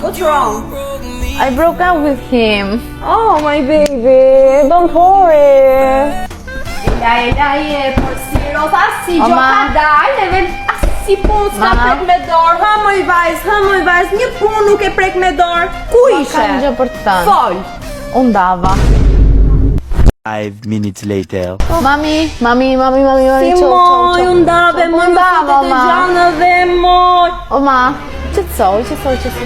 What's wrong? I broke up with him. Oh, my baby, don't worry. Por si Rosa, si gjo ka dal, e vel si pun s'ka prek me dorë. Ha moj vajz, një pun nuk e prek me dorë. Ku ishe? Kam gjë për të thënë. Fol. Unë dava. 5 minutes later. Mami, Si moj, unë dave, moj, më fote të gjanëve, moj. O ma, qëtësoj.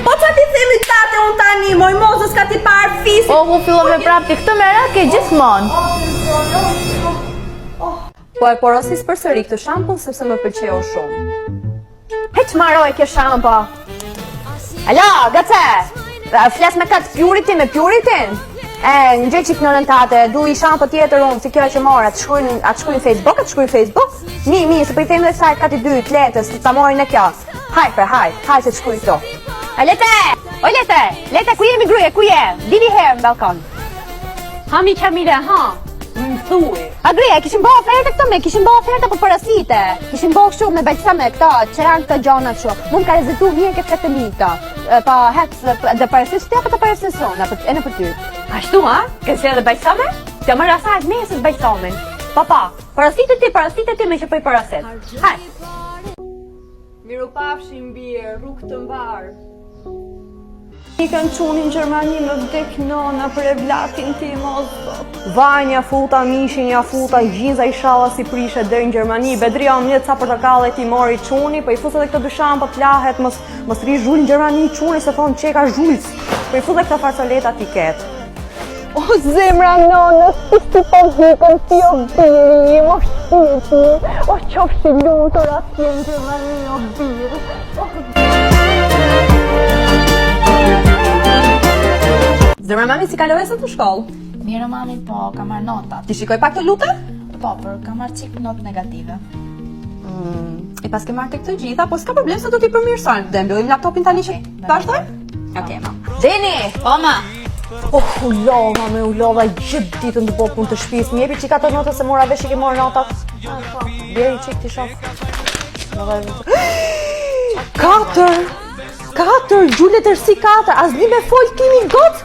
Po që ti themi tate unë tani, moj, mozës ka ti parë fisi. O, mu fillove prapti këtë mera ke gjithmonë. Po e porosis përsëri këtë shampull sepse më pëlqeu shumë. Heq maroj ke shampo. Alo, gëce, fles me katë Puritin me Puritin? Në gjë që kënërën tate, du i shampo tjetër unë, si kjo që morë, atë shkruj në Facebook? Mi, se për i temë dhe sajt kati 2, të letës, të ta morin e kjo. Haj se të shkruj këto. A Lete, ku jemi gruje, ku je? Dini herë në balkon. Hami Kamile, ha? Më thuj. A Greja, kishin bëhë oferte këto me, kishin bëhë oferte për parasite. Kishin bëhë kështu me bajtësame këto, që janë këto gjona kështu. Mund ka rezitu një këtë katolika. Pa hecë dhe parasit shtë për të parasit sonë, e në për ty. Ashtu, ha? Kësë edhe bajtësame? Të më rasajt mesës bajtësamen. Pa, parasitet ti me që pëj parasit. Haj. Miru pafshin birë, rrugë të mbarë. I kanë quni në Gjermani më vdek nona për e vlatin ti mozë. Vaj, një futa, mishin, një futa, gjinza i shala si prishe dhe në Gjermani. Bedria më njëtë sa portakalle ti mori quni, për i fusë edhe këtë dyshan për t'lahet, mës ri zhull në Gjermani quni, se thonë qeka zhullës. Për i fusë edhe këtë farsoleta ti ketë. O zemra nona, si po hikën ti o biri, o shpiti, o qofshi lutur atje në Gjermani o biri. Zemra mami, si kalove sot në shkollë? Mirë mami, po, kam marrë notat. Ti shikoj pak të luta? Po, për kam marrë qik notë negative. E pas ke marrë të këtë gjitha, po s'ka problem se do t'i përmirësojnë. Dhe mbyllim laptopin tani që bashkojmë? Okej, ma. Deni! Po, ma! U lova gjithë ditën të bo punë të shpisë. Mi jepi qika të notës se mora vesh i ke morë notat. Bjeri qik t'i shok. 4, gjullet tërsi 4, as një me folë timi gotë.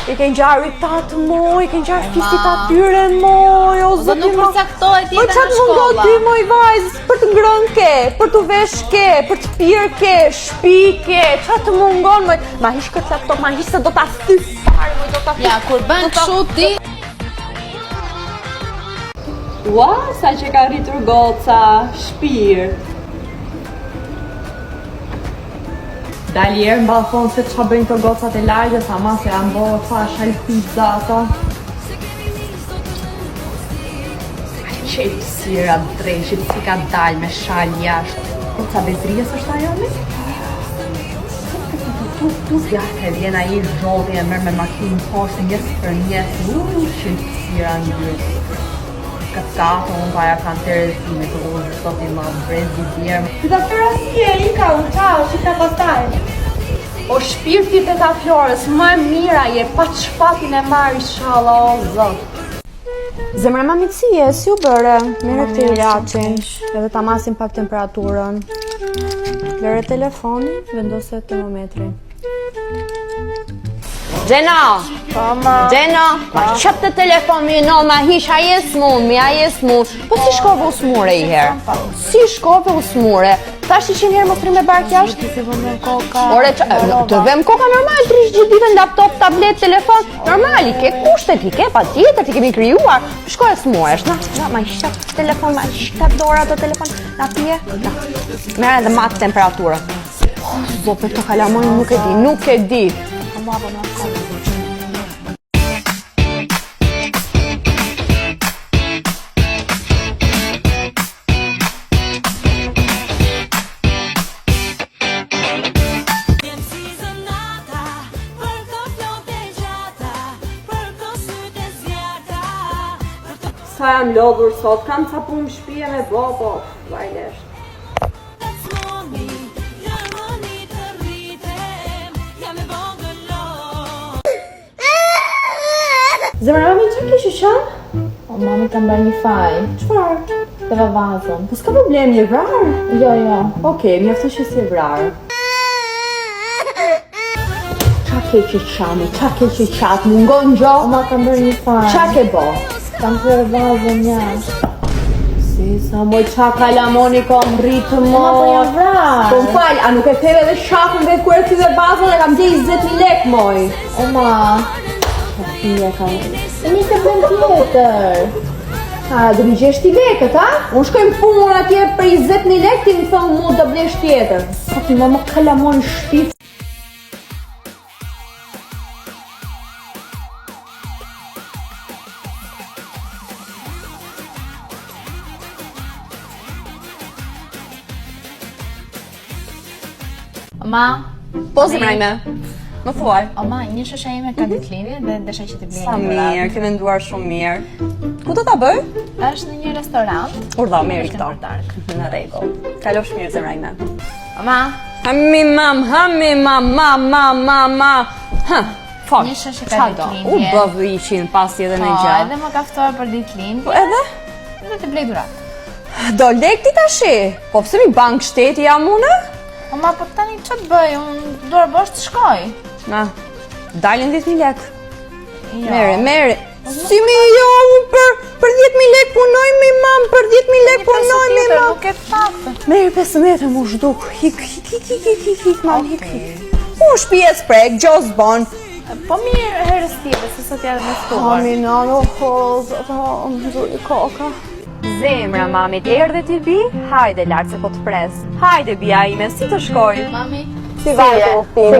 I ke njarë i tatë moj, i ke njarë fisit atyre moj, o zëti nuk përcaktohet ti në në qatë shkolla. mungot ti moj vajzë, për të ngrën ke, për të vesh ke, për të pirë ke, shpi ke, qatë mungon moj. Ma hish këtë laptop, ma hish se do t'a thy farë moj, do t'a thy. Ja, kur bën kështu ti... Ua, sa që ka rritur goca, shpirë. Daljerë mba thonë se qa bëjnë të gocat e lajgjës, ama se janë bërë fa shalpiza ato. Qepsira dreshit si ka dalë me shal jashtë. Po ca bezrijes është ajo me? Tu zjahtë e vjena i zhodhi e mërë me makinë poshtë njës për njës. Qepsira në gjysë. Këtë kato unë paja kanë të rezime të unë sot i më brezi djerë. Të da përra si e i ka unë qao, që ka pastaj. O shpirti të ta Flores, më mira je, pa që fatin e marri shala, o zot. Zemra mami si je, si u bërë, mire këtë ilaqin, edhe ta masin pak temperaturën. Lëre telefoni, vendose termometri. Gjena! Gjena! Ma qëpë të telefon mi, no, ma hish, a jes mun. Po si shkove u smure i herë? Si shkove u smure? Tash 100 herë mos rri me bark jashtë? Si vëmë koka... Ore, të vëm koka normal, të rish gjithë ditën laptop, tablet, telefon, normal, i ke kushtet, i ke pa tjetër, ti kemi kryuar. Shko e smuresh, na, ma ishtë telefon, ma ishtë dora të telefon, na pje, na. Mere edhe matë temperaturën. Po, për të kalamoni nuk e di. Sa jam lodhur sot, kam ca punë shpije me po, vajlesht. Zemra mami, që kishë shënë? O, mami kam bërë një faj. Qfar? Të vavazën. Po s'ka problem, je vrarë? Jo. Okej, mjaftë që si e vrarë. ke që qami, qa ke që qatë, mungon gjo? Ma kam bërë një farë. Qa ke bo? Kam bërë vazën jashtë. Si, sa moj qa kalamoni kom rritë moj. Ma po jam vrasë. Po m'fall, a nuk e theve dhe shakën dhe kërë ty dhe bazën e kam gjej 20.000 lek moj. O ma. Fia kam E një të bën tjetër. A, do mi gjesh ti lekët, a? Unë shkojmë punë atje për 20.000 lek, ti më thonë mu do blesh tjetër. Po ti më kalamon shpif. Ma. Po si Rajme, më thuaj. O ma, një shosha ime ka ditlindje dhe desha që t'i blej Sa një mirë, ke menduar shumë mirë. Ku do ta bëj? Është në një restorant. Urdhë, merri Është këto. në dark. Në rregull. Kalosh mirë se Rajme. O ma, Hami mam. Ha, fal. një shosha ka ditlindje. U bëvë 100 pasi edhe me Po, gjatë. edhe më ka ftuar për ditlindje. Po edhe? Dhe t'i blej durat. Do lek ti tashi. Po pse mi bank shteti jam unë? O ma, po tani që të bëj? Unë duar bosh të shkoj. Na, dalin 10.000 lek. Jo. Mere. Si mi jo, unë për 10.000 lek punoj mi mam, për 10.000 lek punoj mi mam. Nuk e thafë. Mere 15 mu zhduk, hik, mam, hik. U shpijes prek, gjos bon. Po mirë herës tjetër, se sot janë me ftuar. Aminan, më zuri koka. Zemra, mamit, erdhe ti bi? Hajde lartë se po të pres. Hajde bia ime, si të shkoj? Mami, Si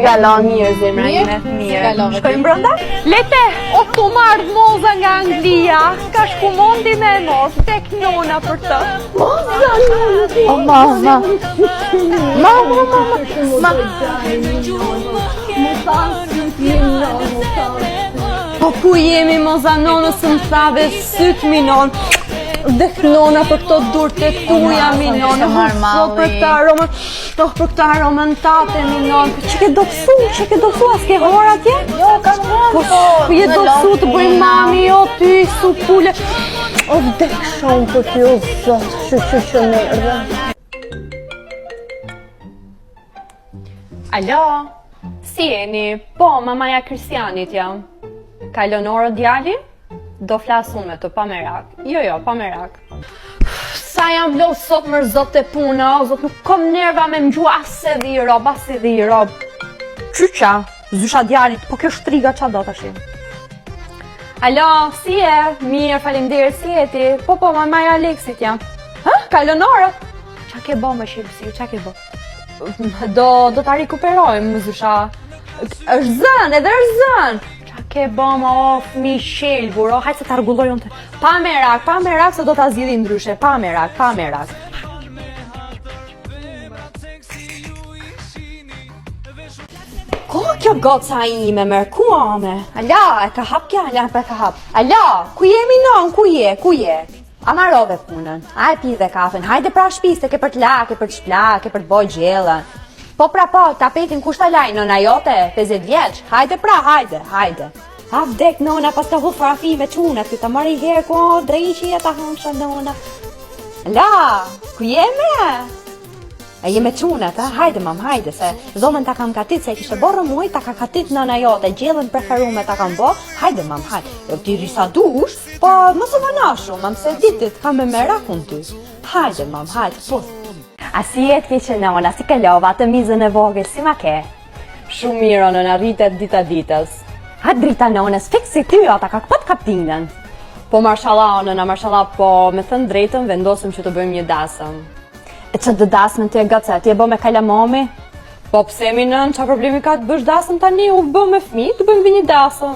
galon mirë zemra Mirë? ime, Si galon, Shkojmë brënda? Lete, o tu marrë moza nga Anglia. Ka shku mondi me mos, tek nona për të. o ma. Po ku jemi moza nonës më thave sytë mi nonë. Dhe nona për këto dur të tuja mi nonë. ishte marmalli. Për këta aromën, për këta aromën tate mi nonë. Që ke dopsu, as ke hor atje? Jo, kam rënë, Po je dopsu të bëj mami, o ty, su pule. O vdek shumë për ty, o zot, që merdhe. Alo, si jeni? Po, mamaja Kristianit jam. Ka Eleonora djali? Do flasu me të, pa merak. Jo, pa merak. Sa jam vlo sot mërë zot të puna, o zot nuk kom nerva me më gjua as se dhi rob. Qyqa, zysha djalit, po kjo shtriga qa do të shim. Alo, si e? Mirë, faleminderit, si e ti? Po, mamaja Aleksit jam. Ha, ka Eleonora? Qa ke bo me shilësi, qa ke bo? Do ta rikuperojmë, zysha. Është zën, edhe është zën. Qa ke bo ma of, mi shelbur, o hajtë se ta rgulloj unë të. Pa merak, se do ta zgjidhi ndryshe, pa merak. Ko kjo goca ime, mërë, ku ame? Ala, e ka hap kja, ala, e ka hap. Ala, ku jemi non, ku je? Amarove punën, a e pi dhe kafen, hajde pra shpis, se ke për t'lake, për t'shplake, për t'boj gjela. Po, tapetin kushta laj, nona jote, 50 vjeç, hajde pra, hajde. A vdek nona, pas të hu frafi me qunat, ty të marri herë, ku drejshi e ta honsha nona. Ala, ku jeme? E jeme qunat, hajde mam, hajde, se zonën ta kam katit, se e kishte borë muaj, ta ka katit nëna jote, gjellën preferume ta kam bo, hajde mam, hajde. Jo ti risa dush, po mos u vënashu, mam, se ditit kam me merakun ty. Hajde mam, hajde, po. A si jetë ke që nona, si ke lova, të mizën e vogël, si ma ke? Shumë mirë, nëna, rritet ditës. Ha drita nonës, fiksi ty, ata ka këpët kaptinën. Po marshallah, nëna, marshallah, po me thënë drejtën, vendosëm që të bëjmë një dasëm. E që të dasmën të e gëtë, ti e bë me kalamami? Po pse mi nën, qa problemi ka të bësh dasëm tani, u bë me fmi, të bëjmë një dasëm.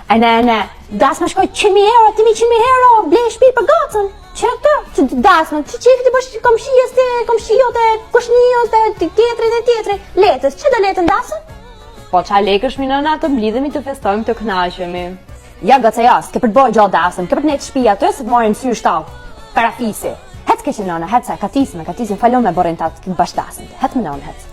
E ne, dasmën shkoj 100.000 euro, ti mi 100.000 euro, blej shpi për gëtën. Që të dasmën, që qefi të bësh komshijot e kushnijot e tjetri, letës, që dhe letën dasëm? Po qa lekësh mi nëna të mblidhemi të festojmë të knaqemi. Ja gëtë jas, ke për të bëjë gjatë dasëm, ke për të nejtë shpia të, se të morim sy shtau, parafisi. Hec ke që nëna, hec, katisme, falon me borin të bashkëdasëm, hec me nëna, hec.